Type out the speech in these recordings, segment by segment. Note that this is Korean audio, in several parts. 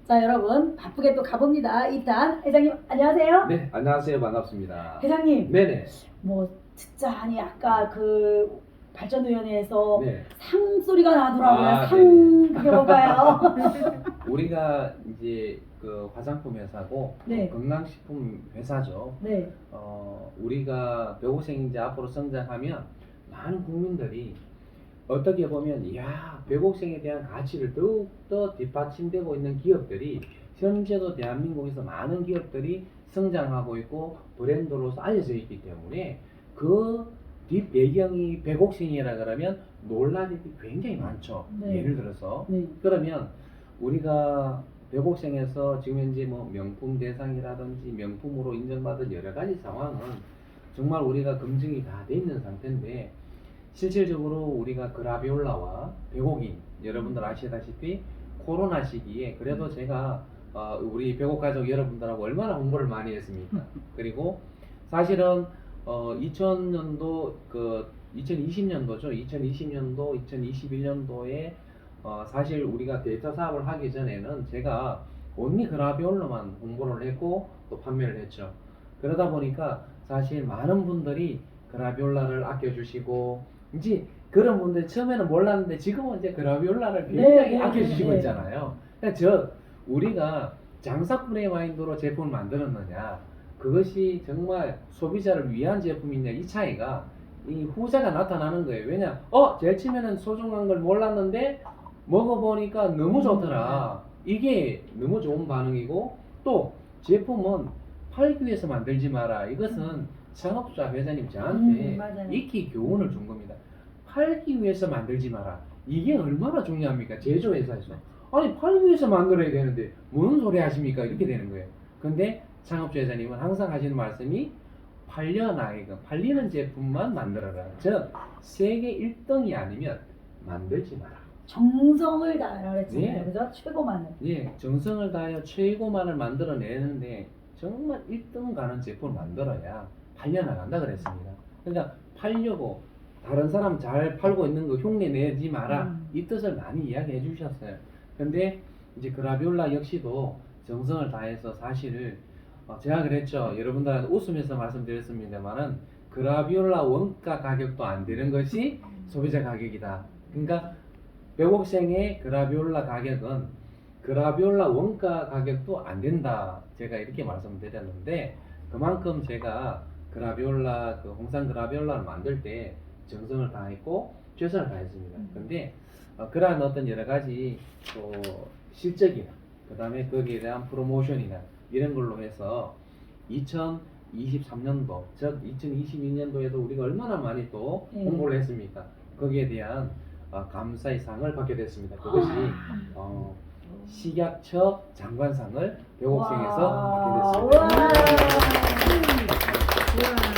자, 여러분 바쁘게 또 가봅니다. 이탄 회장님 안녕하세요. 네, 안녕하세요. 반갑습니다. 회장님, 네네. 뭐 듣자하니 아까 그 발전위원회에서 네. 상 소리가 나더라고요. 아, 상 네네. 그게 뭔가요? 우리가 이제 그 화장품 회사고 네. 건강식품 회사죠. 네. 우리가 배고생인지 앞으로 성장하면 많은 국민들이 어떻게 보면 배고생에 대한 가치를 더욱더 뒷받침되고 있는 기업들이 현재도 대한민국에서 많은 기업들이 성장하고 있고 브랜드로서 알려져 있기 때문에 그 뒷배경이 배곡생이라 그러면 놀랄 일이 굉장히 많죠. 네. 예를 들어서 네. 그러면 우리가 배곡생에서 지금 현재 뭐 명품 대상이라든지 명품으로 인정받은 여러 가지 상황은 정말 우리가 검증이 다 돼 있는 상태인데 실질적으로 우리가 그라비올라와 배고기 여러분들 아시다시피 코로나 시기에 그래도 제가 우리 배곡 가족 여러분들하고 얼마나 홍보를 많이 했습니까? 그리고 사실은 2000년도 2020년도죠. 2020년도, 2021년도에 사실 우리가 데이터 사업을 하기 전에는 제가 온리 그라비올라만 홍보를 했고 또 판매를 했죠. 그러다 보니까 사실 많은 분들이 그라비올라를 아껴주시고 이제 그런 분들 처음에는 몰랐는데 지금은 이제 그라비올라를 굉장히 아껴주시고 있잖아요. 그러니까 우리가 장사꾼의 마인드로 제품을 만들었느냐 그것이 정말 소비자를 위한 제품이냐 이 차이가 이 후자가 나타나는 거예요. 왜냐 제일 처음에는 소중한 걸 몰랐는데 먹어보니까 너무 좋더라. 이게 너무 좋은 반응이고 또 제품은 팔기 위해서 만들지 마라. 이것은 창업자 회장님 저한테 익히 교훈을 준 겁니다. 팔기 위해서 만들지 마라. 이게 얼마나 중요합니까? 제조회사에서. 아니 팔기 위해서 만들어야 되는데 무슨 소리 하십니까? 이렇게 되는 거예요. 근데 창업자 회장님은 항상 하시는 말씀이 팔리는 제품만 만들어라. 즉 세계 1등이 아니면 만들지 마라. 정성을 다하라 그랬잖아요. 네. 그죠? 최고만을. 예, 정성을 다하여 최고만을 만들어내는데 정말 1등 가는 제품을 만들어야 팔려나간다 그랬습니다. 그러니까 팔려고 다른 사람 잘 팔고 있는 거 흉내 내지 마라 이 뜻을 많이 이야기해 주셨어요. 근데 이제 그라비올라 역시도 정성을 다해서 사실 제가 그랬죠. 여러분들한테 웃으면서 말씀드렸습니다만은 그라비올라 원가 가격도 안 되는 것이 소비자 가격이다. 그러니까 배곡생의 그라비올라 가격은 그라비올라 원가 가격도 안 된다. 제가 이렇게 말씀드렸는데 그만큼 제가 그라비올라 홍산 그라비올라를 만들 때 정성을 다했고 최선을 다했습니다. 근데 그러한 어떤 여러 가지 또 실적이나 그 다음에 거기에 대한 프로모션이나 이런 걸로 해서 2023년도 즉 2022년도에도 우리가 얼마나 많이 또 홍보를 했습니까? 거기에 대한 감사의 상을 받게 됐습니다. 그것이 식약처 장관상을 배곡생에서 받게 됐습니다.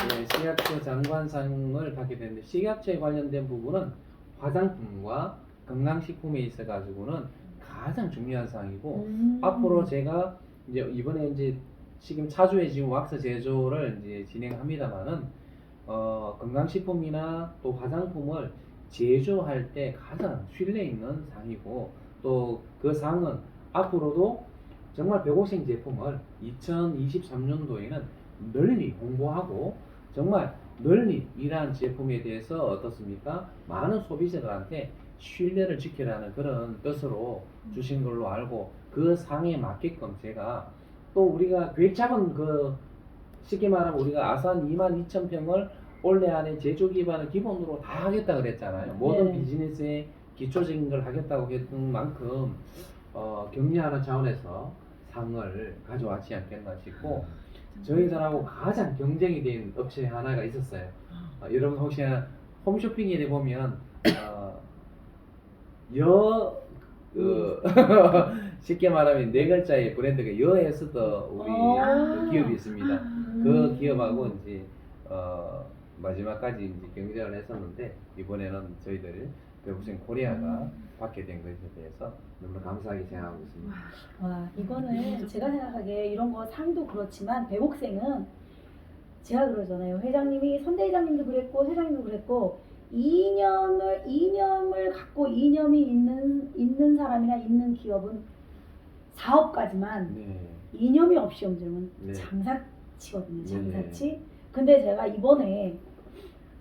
네, 식약처 장관상을 받게 됐는데 식약처에 관련된 부분은 화장품과 건강식품에 있어 가지고는 가장 중요한 사항이고 앞으로 제가 이제 이번에 이제 지금 차주에 지금 왁스 제조를 이제 진행합니다만은 건강식품이나 또 화장품을 제조할 때 가장 신뢰 있는 상이고 또 그 상은 앞으로도 정말 배고생 제품을 2023년도에는 널리 홍보하고 정말 널리 이러한 제품에 대해서 어떻습니까? 많은 소비자들한테 신뢰를 지키라는 그런 뜻으로 주신 걸로 알고 그 상에 맞게끔 제가 또 우리가 계획 잡은 쉽게 말하면 우리가 아산 22,000평을 올해 안에 제조 기반을 기본으로 다 하겠다 그랬잖아요. 모든 비즈니스에 기초적인 걸 하겠다고 했던 만큼 격려하는 차원에서 상을 가져왔지 않겠나 싶고 저희들하고 가장 경쟁이 된 업체 하나가 있었어요. 여러분 혹시나 홈쇼핑에 보면 쉽게 말하면 네 글자의 브랜드가 여에서도 우리 그 기업이 있습니다. 그 기업하고 이제 마지막까지 이제 경쟁을 했었는데 이번에는 저희들 배고생 코리아가 받게 된 것에 대해서 너무 감사하게 생각하고 있습니다. 와, 이거는 제가 생각하기에 이런 거 상도 그렇지만 배곡생은 제가 그러잖아요. 회장님이 선대 회장님도 그랬고 회장님도 그랬고 이념을 갖고 이념이 있는 사람이나 있는 기업은 사업가지만 네. 이념이 없이 움직이면 네. 장사치거든요. 네. 장사치. 근데 제가 이번에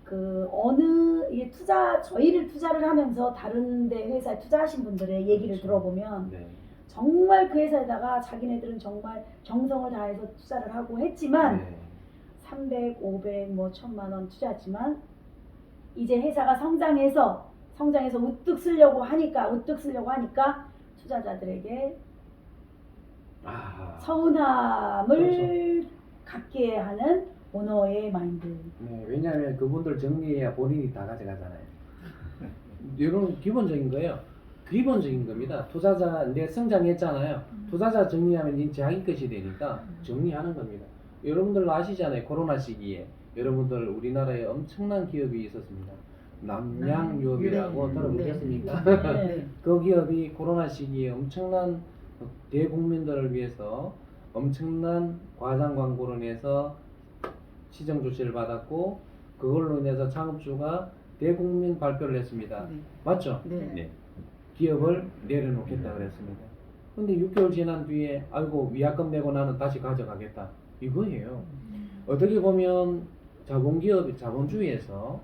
그 어느 이게 저희를 투자를 하면서 다른데 회사에 투자하신 분들의 얘기를 그렇죠. 들어보면 네. 정말 그 회사에다가 자기네들은 정말 정성을 다해서 투자를 하고 했지만 네. 300, 500, 뭐 1000만 원 투자했지만 이제 회사가 성장해서 우뚝 쓰려고 하니까 투자자들에게 아. 서운함을 그렇죠. 갖게 하는 오너의 마인드. 네, 왜냐하면 그분들 정리해야 본인이 다 가져가잖아요. 이런 기본적인 거예요. 기본적인 겁니다. 투자자 내 성장했잖아요. 투자자 정리하면 이 자기 것이 되니까 정리하는 겁니다. 여러분들 아시잖아요. 코로나 시기에 여러분들 우리나라에 엄청난 기업이 있었습니다. 남양유업이라고 네. 들어보셨습니까? 네. 그 기업이 코로나 시기에 엄청난 대국민들을 위해서 엄청난 과장 광고를 내서 시정 조치를 받았고 그걸로 인해서 창업주가 대국민 발표를 했습니다. 네. 맞죠? 네. 기업을 내려놓겠다 그랬습니다. 근데 6개월 지난 뒤에 아이고 위약금 내고 나는 다시 가져가겠다 이거예요. 어떻게 보면 자본주의에서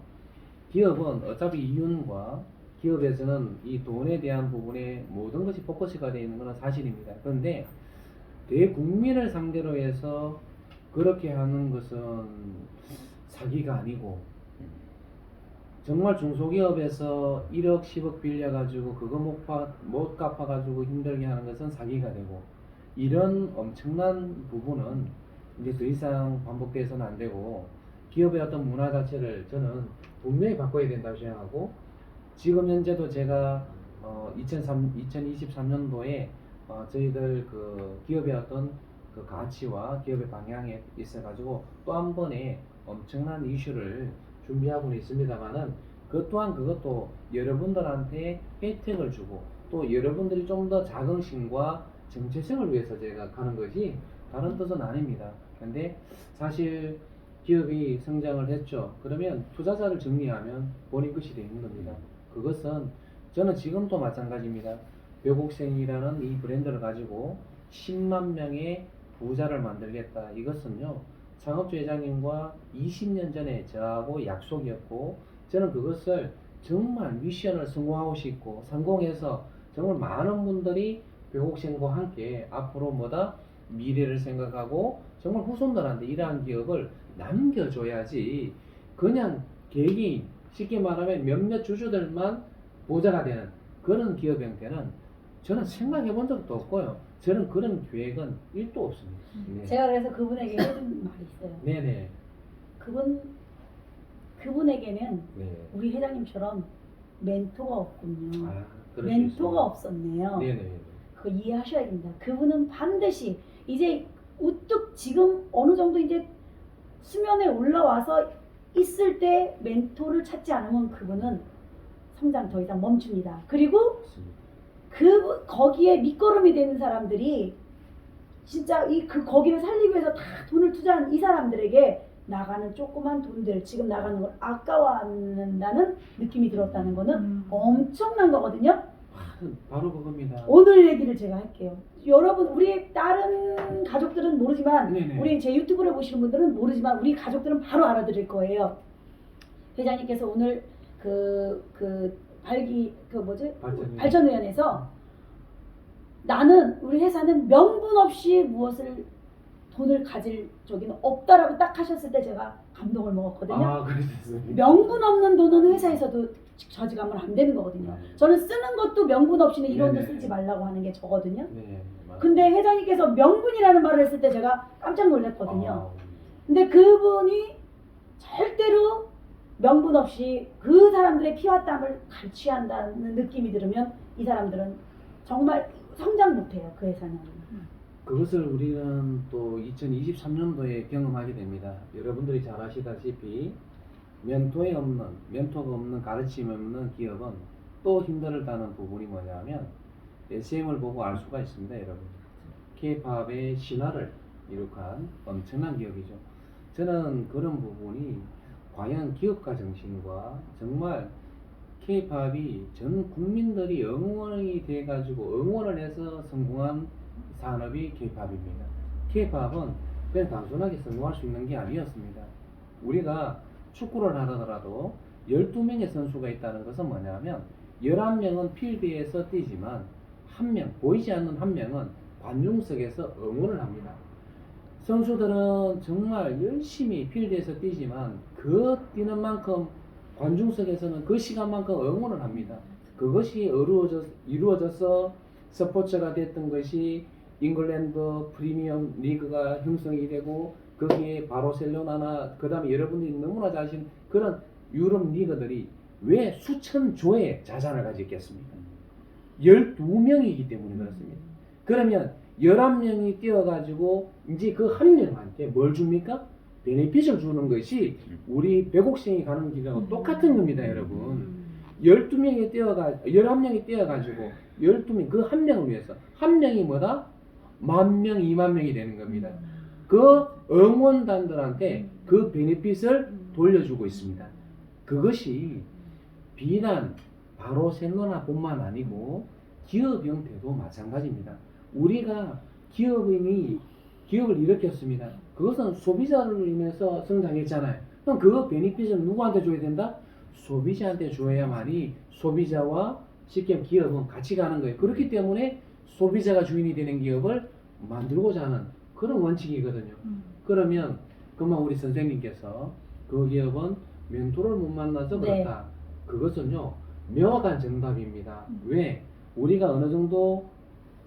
기업은 어차피 이윤과 기업에서는 이 돈에 대한 부분에 모든 것이 포커스가 되어 있는 것은 사실입니다. 그런데 대국민을 상대로 해서 그렇게 하는 것은 사기가 아니고 정말 중소기업에서 1억 10억 빌려가지고 그거 못 갚아가지고 힘들게 하는 것은 사기가 되고 이런 엄청난 부분은 이제 더 이상 반복돼서는 안 되고 기업의 어떤 문화 자체를 저는 분명히 바꿔야 된다고 생각하고 지금 현재도 제가 2023년도에 저희들 그 기업의 어떤 그 가치와 기업의 방향에 있어가지고 또 한 번의 엄청난 이슈를 준비하고는 있습니다만은 그 또한 그것도 여러분들한테 혜택을 주고 또 여러분들이 좀 더 자긍심과 정체성을 위해서 제가 가는 것이 다른 뜻은 아닙니다. 근데 사실 기업이 성장을 했죠. 그러면 투자자를 정리하면 본인 것이 되는 겁니다. 그것은 저는 지금도 마찬가지입니다. 벽옥생이라는 이 브랜드를 가지고 10만 명의 부자를 만들겠다. 이것은요. 창업주 회장님과 20년 전에 저하고 약속이었고 저는 그것을 정말 미션을 성공하고 싶고 성공해서 정말 많은 분들이 벽옥생과 함께 앞으로 뭐다 미래를 생각하고 정말 후손들한테 이러한 기업을 남겨줘야지 그냥 개개인 쉽게 말하면 몇몇 주주들만 부자가 되는 그런 기업 형태는 저는 생각해 본 적도 없고요. 저는 그런 계획은 1도 없습니다. 네. 제가 그래서 그분에게 해준 말이 있어요. 네네. 그분에게는 네. 우리 회장님처럼 멘토가 없군요. 그럴 수 멘토가 있습니다. 없었네요. 네네. 그거 이해하셔야 됩니다. 그분은 반드시 이제 우뚝 지금 어느 정도 이제 수면에 올라와서 있을 때 멘토를 찾지 않으면 그분은 성장 더 이상 멈춥니다. 그리고 맞습니다. 거기에 밑거름이 되는 사람들이 진짜 거기를 살리기 위해서 다 돈을 투자한 이 사람들에게 나가는 조그만 돈들 지금 나가는 걸 아까워한다는 느낌이 들었다는 거는 엄청난 거거든요. 바로 그겁니다. 오늘 얘기를 제가 할게요. 여러분 우리 다른 가족들은 모르지만 네네. 우리 제 유튜브를 보시는 분들은 모르지만 우리 가족들은 바로 알아들을 거예요. 회장님께서 오늘 발전의원에서 나는 우리 회사는 명분 없이 무엇을 돈을 가질 적이 없다라고 딱 하셨을 때 제가 감동을 먹었거든요. 그러셨어요. 명분 없는 돈은 회사에서도 저지가면 안 되는 거거든요. 저는 쓰는 것도 명분 없이는 이 돈도 네네. 쓰지 말라고 하는 게 저거든요. 네. 맞습니다. 근데 회장님께서 명분이라는 말을 했을 때 제가 깜짝 놀랐거든요. 근데 그분이 절대로 명분 없이 그 사람들의 피와 땀을 갈취한다는 느낌이 들으면 이 사람들은 정말 성장 못해요. 그 회사는. 그것을 우리는 또 2023년도에 경험하게 됩니다. 여러분들이 잘 아시다시피 멘토가 없는 가르침이 없는 기업은 또 힘들다는 부분이 뭐냐면 SM을 보고 알 수가 있습니다. 여러분. K-팝의 신화를 이룩한 엄청난 기업이죠. 저는 그런 부분이 과연 기업가 정신과 정말 K-팝이 전 국민들이 응원이 돼가지고 응원을 해서 성공한 산업이 K-팝입니다. K-팝은 그냥 단순하게 성공할 수 있는 게 아니었습니다. 우리가 축구를 하더라도 12명의 선수가 있다는 것은 뭐냐면 11명은 필드에서 뛰지만 한 명, 보이지 않는 한 명은 관중석에서 응원을 합니다. 선수들은 정말 열심히 필드에서 뛰지만 그 뛰는 만큼 관중석에서는 그 시간만큼 응원을 합니다. 그것이 이루어져서 스포츠가 됐던 것이 잉글랜드 프리미엄 리그가 형성이 되고 거기에 바르셀로나나 그 다음에 여러분들이 너무나 잘 아시는 그런 유럽 리그들이 왜 수천 조의 자산을 가지고 있겠습니까? 12명이기 때문에 그렇습니다. 그러면 11명이 뛰어가지고 이제 그 한 명한테 뭘 줍니까? 베네핏을 주는 것이 우리 백옥생이 가는 길하고 똑같은 겁니다, 여러분. 11명이 뛰어가지고 12명, 그 한 명을 위해서. 한 명이 뭐다? 10,000명, 20,000명이 되는 겁니다. 그 응원단들한테 그 베네핏을 돌려주고 있습니다. 그것이 비단 바르셀로나뿐만 아니고 기업 형태도 마찬가지입니다. 우리가 기업을 일으켰습니다. 그것은 소비자를 인해서 성장했잖아요. 그럼 그 베니핏을 누구한테 줘야 된다? 소비자한테 줘야만이 소비자와 쉽게 기업은 같이 가는 거예요. 그렇기 때문에 소비자가 주인이 되는 기업을 만들고자 하는 그런 원칙이거든요. 그러면 그만 우리 선생님께서 그 기업은 멘토를 못 만나서 그렇다. 네. 그것은요 명확한 정답입니다. 왜? 우리가 어느 정도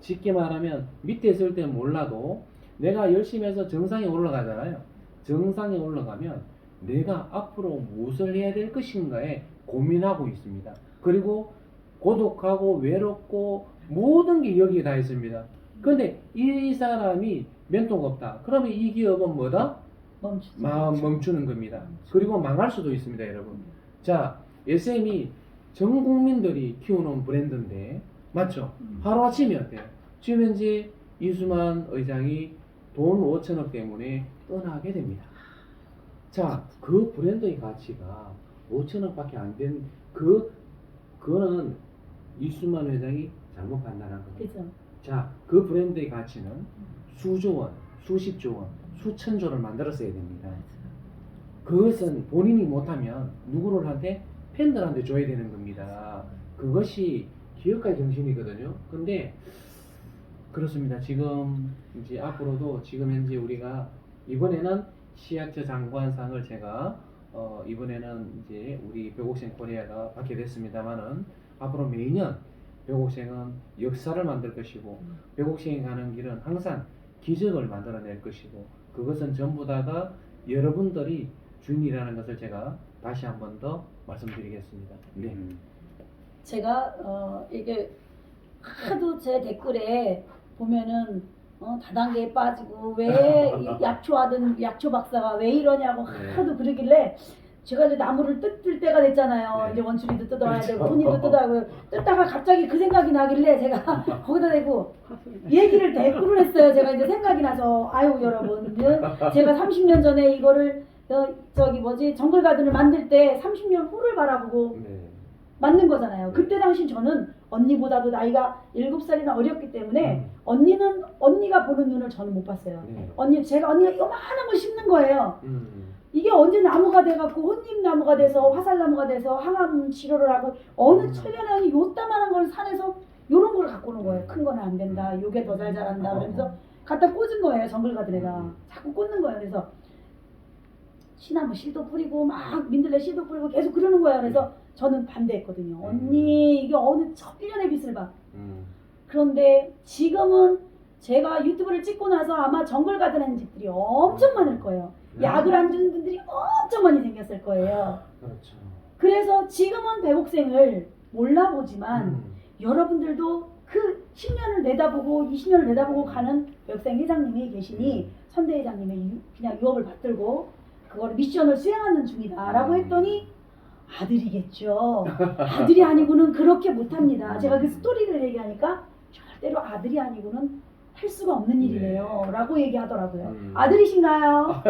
쉽게 말하면 밑에 있을 때 몰라도 내가 열심히 해서 정상에 올라가잖아요. 정상에 올라가면 내가 앞으로 무엇을 해야 될 것인가에 고민하고 있습니다. 그리고 고독하고 외롭고 모든 게 여기에 다 있습니다. 그런데 이 사람이 멘토가 없다. 그러면 이 기업은 뭐다? 멈추는 겁니다. 그리고 망할 수도 있습니다, 여러분. 자, SM이 전 국민들이 키우는 브랜드인데 맞죠? 하루아침에 어때요? 지금 현재 이수만 의장이 돈 5천억 때문에 떠나게 됩니다. 자, 그 브랜드의 가치가 5천억밖에 안 된 그거는 이수만 회장이 잘못 판단한 겁니다. 그죠. 자, 그 브랜드의 가치는 수조 원, 수십조 원, 수천조를 만들었어야 됩니다. 그것은 본인이 못하면 누구를 한테 팬들한테 줘야 되는 겁니다. 그것이 기업가의 정신이거든요. 근데 그렇습니다. 지금 이제 앞으로도 지금 현재 우리가 이번에는 시약처 장관상을 제가 이번에는 이제 우리 백옥생 코리아가 받게 됐습니다만은 앞으로 매년 백옥생은 역사를 만들 것이고 백옥생이 가는 길은 항상 기적을 만들어낼 것이고 그것은 전부 다가 여러분들이 주인이라는 것을 제가 다시 한 번 더 말씀드리겠습니다. 네. 제가 이게 하도 제 댓글에 보면은 다단계에 빠지고 왜 약초하던 약초 박사가 왜 이러냐고 하도 그러길래 제가 이제 나무를 뜯을 때가 됐잖아요. 네. 이제 원숭이도 뜯어야 되고 그렇죠. 분이도 뜯어야 뜯다가 갑자기 그 생각이 나길래 제가 거기다 대고 얘기를 댓글을 했어요. 제가 이제 생각이 나서 아유 여러분 제가 30년 전에 이거를 정글 가든을 만들 때 30년 후를 바라보고 만든 거잖아요. 그때 당시 저는 언니보다도 나이가 7살이나 어렸기 때문에 언니가 보는 눈을 저는 못 봤어요. 제가 언니가 요만한 걸 심는 거예요. 이게 언제 나무가 돼갖고 혼잎나무가 돼서 화살나무가 돼서 항암 치료를 하고 어느 천년에 요따만한 걸 산에서 요런 걸 갖고 오는 거예요. 큰 거는 안 된다. 요게 더 잘 자란다. 그러면서 갖다 꽂은 거예요. 정글 가든에다. 자꾸 꽂는 거예요. 그래서 시나무 씨도 뿌리고 막 민들레 씨도 뿌리고 계속 그러는 거예요. 그래서 저는 반대했거든요. 언니 이게 어느 천년의 빛을 봐. 그런데 지금은 제가 유튜브를 찍고 나서 아마 정글 가든 하는 집들이 엄청 많을 거예요. 약을 안 주는 분들이 엄청 많이 생겼을 거예요. 그렇죠. 그래서 지금은 백옥생을 몰라보지만 여러분들도 그 10년을 내다보고 20년을 내다보고 가는 백옥생 회장님이 계시니 선대 회장님의 그냥 유업을 받들고 그걸 미션을 수행하는 중이다라고 했더니 아들이겠죠. 아들이 아니고는 그렇게 못합니다. 제가 그 스토리를 얘기하니까 절대로 아들이 아니고는 할 수가 없는 일이래요. 라고 얘기하더라고요. 아들이신가요?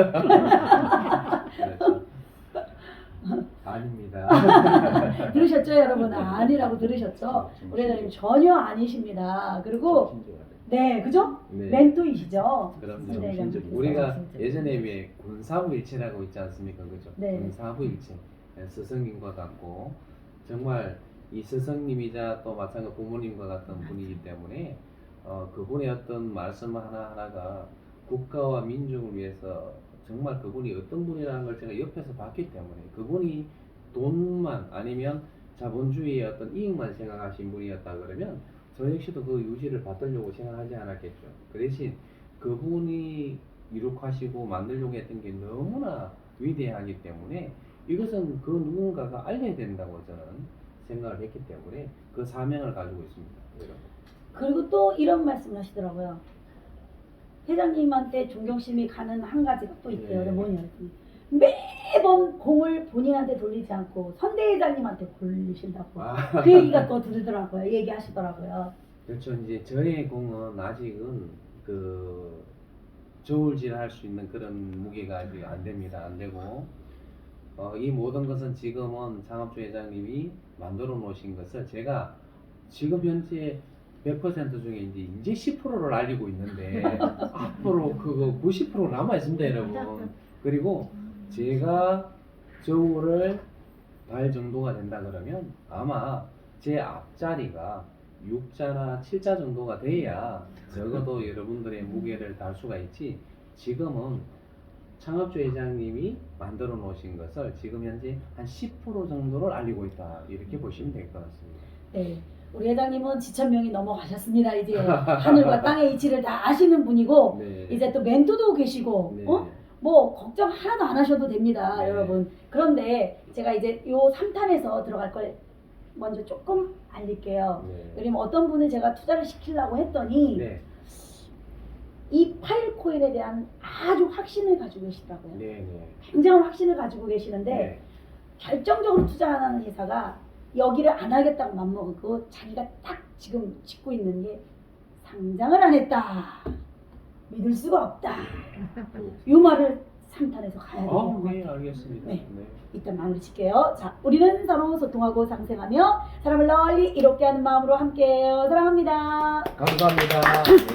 아닙니다. 들으셨죠 여러분? 아니라고 들으셨죠? 우리 회장님 전혀 아니십니다. 그리고 네, 그죠? 네. 멘토이시죠? 그럼요. 선대 회장님께서. 우리가 진짜. 예전에 왜 군사부일체라고 있지 않습니까? 그죠? 네. 군사부일체. 스승님과 같고 정말 이 스승님이자 또 마찬가지 부모님과 같은 분이기 때문에 그분의 어떤 말씀 하나하나가 국가와 민족을 위해서 정말 그분이 어떤 분이라는 걸 제가 옆에서 봤기 때문에 그분이 돈만 아니면 자본주의의 어떤 이익만 생각하신 분이었다 그러면 저 역시도 그 유지를 받으려고 생각하지 않았겠죠. 그 대신 그분이 이룩하시고 만들려고 했던 게 너무나 위대하기 때문에 이것은 그 누군가가 알려야 된다고 저는 생각을 했기 때문에 그 사명을 가지고 있습니다. 여러분. 그리고 또 이런 말씀을 하시더라고요. 회장님한테 존경심이 가는 한 가지가 또 있대요. 네. 뭐냐면 매번 공을 본인한테 돌리지 않고 선대 회장님한테 돌리신다고. 아. 그 얘기가 또 들더라고요. 얘기하시더라고요. 그렇죠. 이제 저의 공은 아직은 그 저울질 할 수 있는 그런 무게가 아직 안 됩니다. 안 되고 이 모든 것은 지금은 장합주 회장님이 만들어 놓으신 것을 제가 지금 현재 100% 중에 이제 10%를 알리고 있는데 앞으로 그거 90% 남아 있습니다, 여러분. 그리고 제가 저울을 달 정도가 된다 그러면 아마 제 앞자리가 6자나 7자 정도가 돼야 적어도 여러분들의 무게를 달 수가 있지. 지금은 창업주 회장님이 만들어 놓으신 것을 지금 현재 한 10% 정도를 알리고 있다, 이렇게 보시면 될 것 같습니다. 네. 우리 회장님은 지천명이 넘어가셨습니다. 이제 하늘과 땅의 이치를 다 아시는 분이고 네. 이제 또 멘토도 계시고 네. 뭐 걱정 하나도 안 하셔도 됩니다. 네. 여러분. 그런데 제가 이제 요 3탄에서 들어갈 걸 먼저 조금 알릴게요. 네. 왜냐면 어떤 분을 제가 투자를 시키려고 했더니 네. 이 파일코인에 대한 아주 확신을 가지고 계시더라고요. 네. 네. 굉장한 확신을 가지고 계시는데 네. 결정적으로 투자하는 회사가 여기를 안 하겠다고 맘먹고 자기가 딱 지금 짓고 있는 게 상장을 안 했다. 믿을 수가 없다. 이 말을 3탄에서 가야 될 것 네, 같아요. 알겠습니다. 네. 네. 일단 마무리 칠게요. 자, 우리는 서로 소통하고 상생하며 사람을 널리 이롭게 하는 마음으로 함께해요. 사랑합니다. 감사합니다. 네.